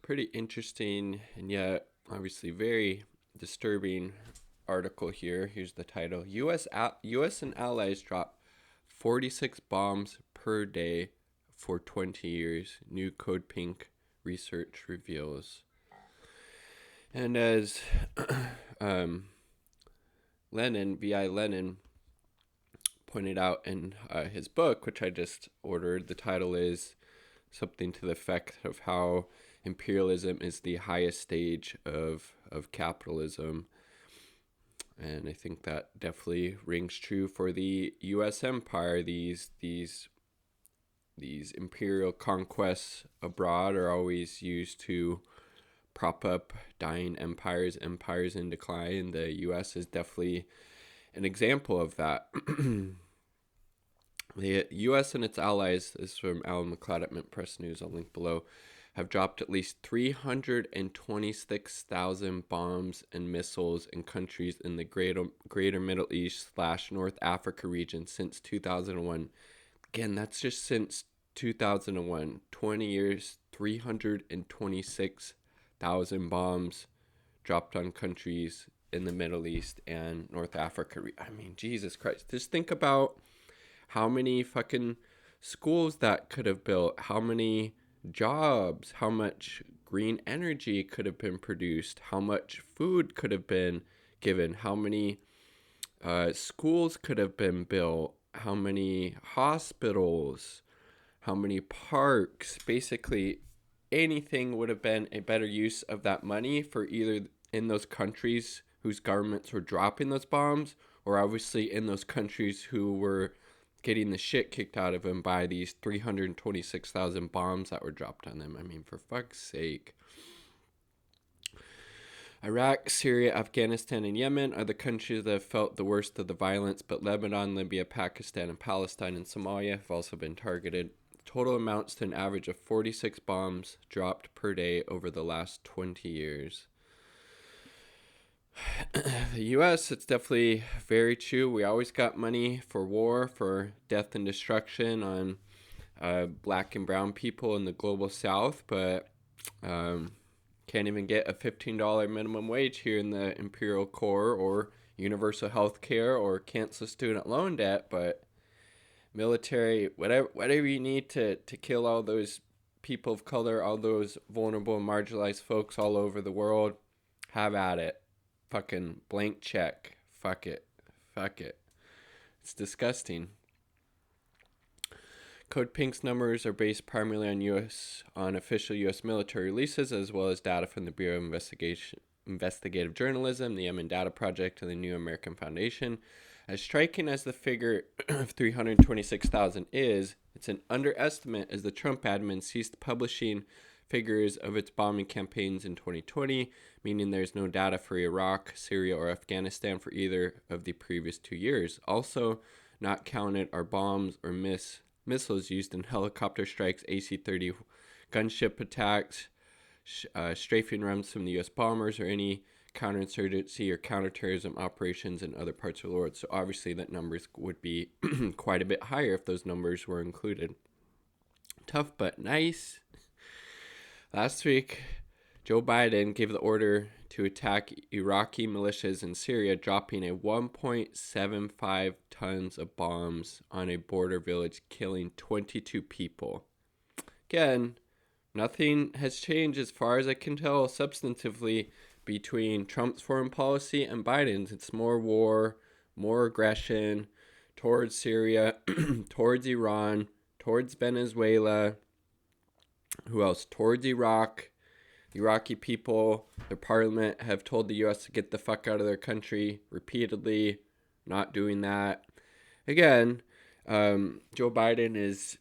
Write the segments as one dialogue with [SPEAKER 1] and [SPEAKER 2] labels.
[SPEAKER 1] pretty interesting and yet obviously very disturbing article here. Here's the title: U.S. and allies drop 46 bombs per day for 20 years. New Code Pink research reveals. And as um, V.I. Lenin, pointed out in his book, which I just ordered, the title is something to the effect of how imperialism is the highest stage of capitalism. And I think that definitely rings true for the U.S. empire. These imperial conquests abroad are always used to prop up dying empires in decline. The U.S. is definitely an example of that. The U.S. and its allies, this is from Alan McLeod at Mint Press News, I'll link below, have dropped at least 326,000 bombs and missiles in countries in the greater Middle East / North Africa region since 2001. Again, that's just since 2001. 20 years, 326,000 bombs dropped on countries in the Middle East and North Africa. I mean, Jesus Christ. Just think about how many fucking schools that could have built, how many jobs, how much green energy could have been produced, how much food could have been given, how many schools could have been built, how many hospitals, how many parks. Basically, anything would have been a better use of that money for either in those countries whose governments were dropping those bombs, or obviously in those countries who were getting the shit kicked out of them by these 326,000 bombs that were dropped on them. I mean, for fuck's sake. Iraq, Syria, Afghanistan, and Yemen are the countries that have felt the worst of the violence, but Lebanon, Libya, Pakistan, and Palestine and Somalia have also been targeted. The total amounts to an average of 46 bombs dropped per day over the last 20 years. The U.S., it's definitely very true. We always got money for war, for death and destruction on black and brown people in the global south, but can't even get a $15 minimum wage here in the imperial core, or universal health care, or cancel student loan debt. But military, whatever you need to kill all those people of color, all those vulnerable and marginalized folks all over the world, have at it. Fucking blank check. Fuck it. It's disgusting. Code Pink's numbers are based primarily on official U.S. military releases, as well as data from the Bureau of Investigative Journalism, the Yemen Data Project, and the New American Foundation. As striking as the figure of 326,000 is, it's an underestimate, as the Trump admin ceased publishing figures of its bombing campaigns in 2020, meaning there's no data for Iraq, Syria, or Afghanistan for either of the previous 2 years. Also not counted are bombs or missiles used in helicopter strikes, AC-30 gunship attacks, strafing runs from the U.S. bombers, or any counterinsurgency or counterterrorism operations in other parts of the world. So obviously that numbers would be quite a bit higher if those numbers were included. Tough but nice. Last week, Joe Biden gave the order to attack Iraqi militias in Syria, dropping a 1.75 tons of bombs on a border village, killing 22 people. Again, nothing has changed as far as I can tell substantively between Trump's foreign policy and Biden's. It's more war, more aggression towards Syria, towards Iran, towards Venezuela. Who else? Towards Iraq. The Iraqi people, their parliament, have told the U.S. to get the fuck out of their country repeatedly, not doing that. Again, Joe Biden is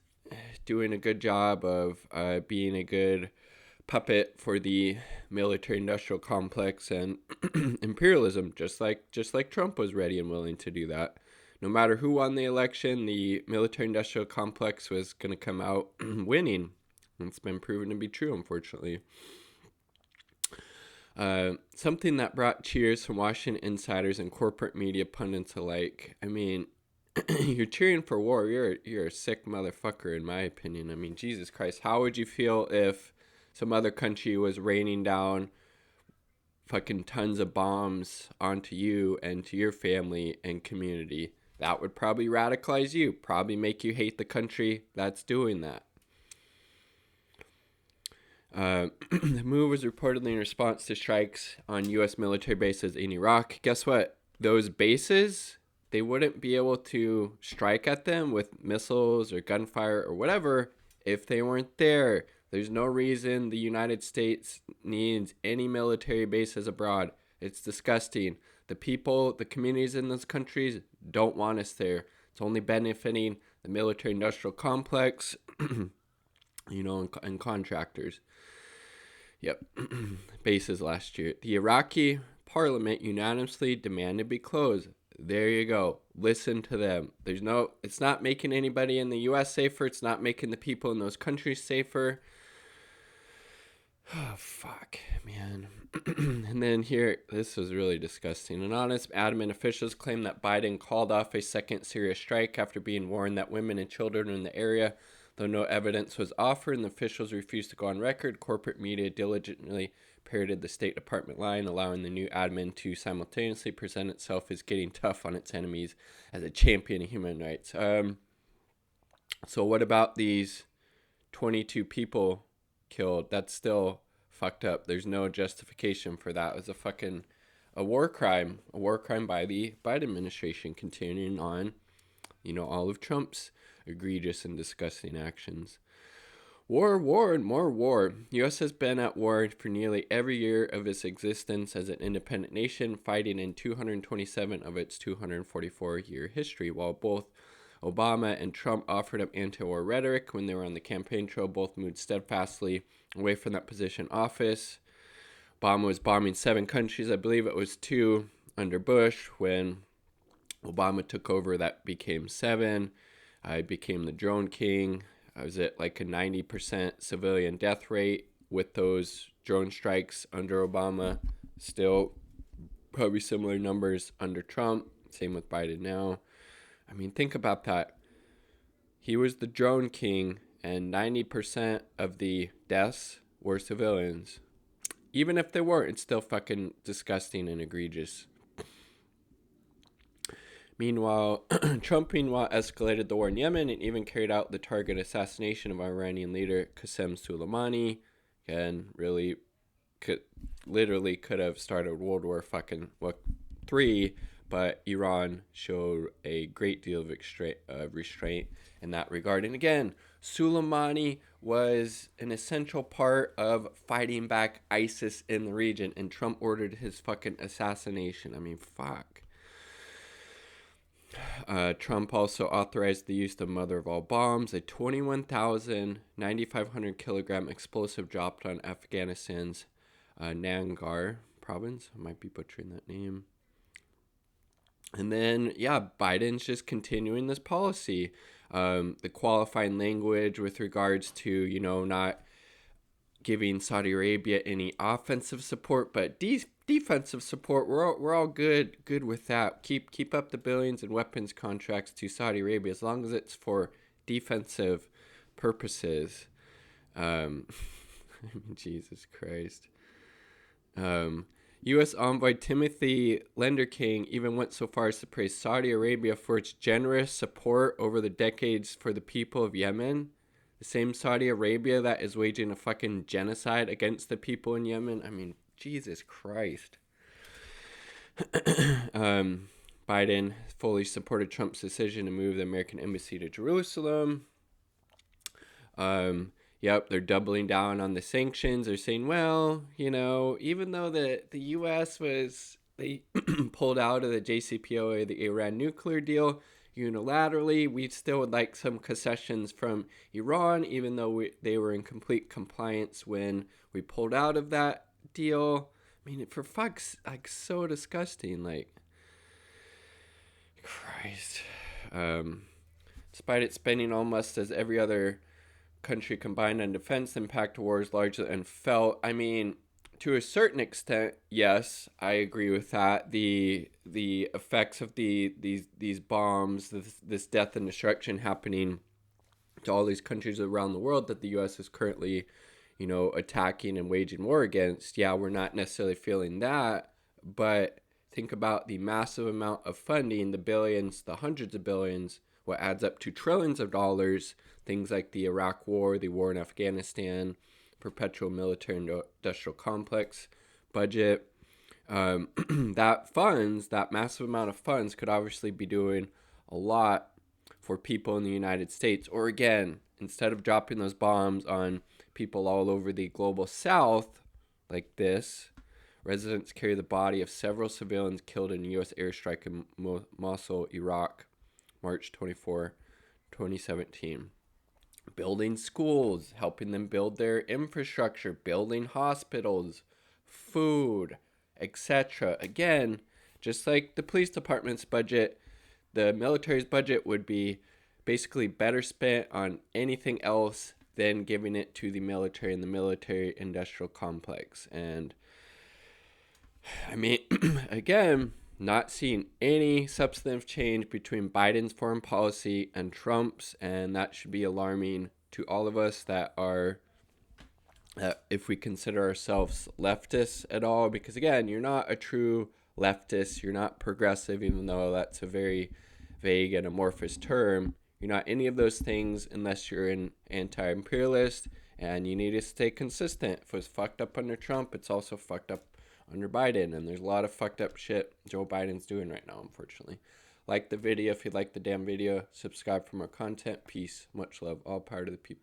[SPEAKER 1] doing a good job of being a good puppet for the military-industrial complex and imperialism, just like Trump was ready and willing to do that. No matter who won the election, the military-industrial complex was going to come out winning. It's been proven to be true, unfortunately. Something that brought cheers from Washington insiders and corporate media pundits alike. I mean, you're cheering for war. You're a sick motherfucker, in my opinion. I mean, Jesus Christ, how would you feel if some other country was raining down fucking tons of bombs onto you and to your family and community, that would probably radicalize you, probably make you hate the country that's doing that. The move was reportedly in response to strikes on U.S. military bases in Iraq. Guess what? Those bases, they wouldn't be able to strike at them with missiles or gunfire or whatever if they weren't there. There's no reason the United States needs any military bases abroad. It's disgusting. The people, the communities in those countries don't want us there. It's only benefiting the military-industrial complex, and contractors. Yep. Bases last year. The Iraqi parliament unanimously demanded be closed. There you go. Listen to them. It's not making anybody in the U.S. safer. It's not making the people in those countries safer. Oh, fuck, man. And then here, this was really disgusting. Anonymous admin officials claim that Biden called off a second Syria strike after being warned that women and children in the area. Though no evidence was offered and the officials refused to go on record, corporate media diligently parroted the State Department line, allowing the new admin to simultaneously present itself as getting tough on its enemies as a champion of human rights. So what about these 22 people killed? That's still fucked up. There's no justification for that. It was a war crime by the Biden administration, continuing on, all of Trump's egregious and disgusting actions. War, and more war. U.S. has been at war for nearly every year of its existence as an independent nation, fighting in 227 of its 244-year history. While both Obama and Trump offered up anti-war rhetoric when they were on the campaign trail, both moved steadfastly away from that position office. Obama was bombing 7 countries. I believe it was 2 under Bush. When Obama took over, that became 7. I became the drone king. I was at like a 90% civilian death rate with those drone strikes under Obama. Still probably similar numbers under Trump. Same with Biden now. I mean, think about that. He was the drone king, and 90% of the deaths were civilians. Even if they weren't, it's still fucking disgusting and egregious. Meanwhile, Trump escalated the war in Yemen and even carried out the target assassination of Iranian leader Qasem Soleimani. Again, literally could have started World War III, but Iran showed a great deal of restraint in that regard. And again, Soleimani was an essential part of fighting back ISIS in the region, and Trump ordered his fucking assassination. I mean, fuck. Trump also authorized the use of mother of all bombs, a 9,500 kilogram explosive dropped on Afghanistan's Nangarhar province. I might be butchering that name. And then, Biden's just continuing this policy. The qualifying language with regards to, not giving Saudi Arabia any offensive support, but defensive support. We're all good with that. Keep up the billions in weapons contracts to Saudi Arabia as long as it's for defensive purposes. Jesus Christ. U.S. envoy Timothy Lenderking even went so far as to praise Saudi Arabia for its generous support over the decades for the people of Yemen. The same Saudi Arabia that is waging a fucking genocide against the people in Yemen. I mean, Jesus Christ. Biden fully supported Trump's decision to move the American embassy to Jerusalem. They're doubling down on the sanctions. They're saying, well, even though the U.S. they pulled out of the JCPOA, the Iran nuclear deal, unilaterally, we still would like some concessions from Iran, even though they were in complete compliance when we pulled out of that deal. I mean, for fuck's, so disgusting, Christ. Despite it spending almost as every other country combined on defense, the impact of war is largely unfelt. I mean, to a certain extent, yes, I agree with that. The effects of these bombs, this death and destruction happening to all these countries around the world that the U.S. is currently, attacking and waging war against. Yeah, we're not necessarily feeling that, but think about the massive amount of funding, the billions, the hundreds of billions, what adds up to trillions of dollars, things like the Iraq War, the war in Afghanistan, perpetual military industrial complex budget. That massive amount of funds could obviously be doing a lot for people in the United States. Or again, instead of dropping those bombs on people all over the global south like this, residents carry the body of several civilians killed in a U.S. airstrike in Mosul, Iraq, March 24, 2017. Building schools, helping them build their infrastructure, building hospitals, food, etc. Again, just like the police department's budget, the military's budget would be basically better spent on anything else than giving it to the military and the military industrial complex. And I mean, again, not seeing any substantive change between Biden's foreign policy and Trump's, and that should be alarming to all of us that are, if we consider ourselves leftists at all, because again, you're not a true leftist, you're not progressive, even though that's a very vague and amorphous term. You're not any of those things unless you're an anti-imperialist, and you need to stay consistent. If it was fucked up under Trump, it's also fucked up under Biden, and there's a lot of fucked up shit Joe Biden's doing right now, unfortunately. Like the video if you like the damn video. Subscribe for more content. Peace. Much love. All power to the people.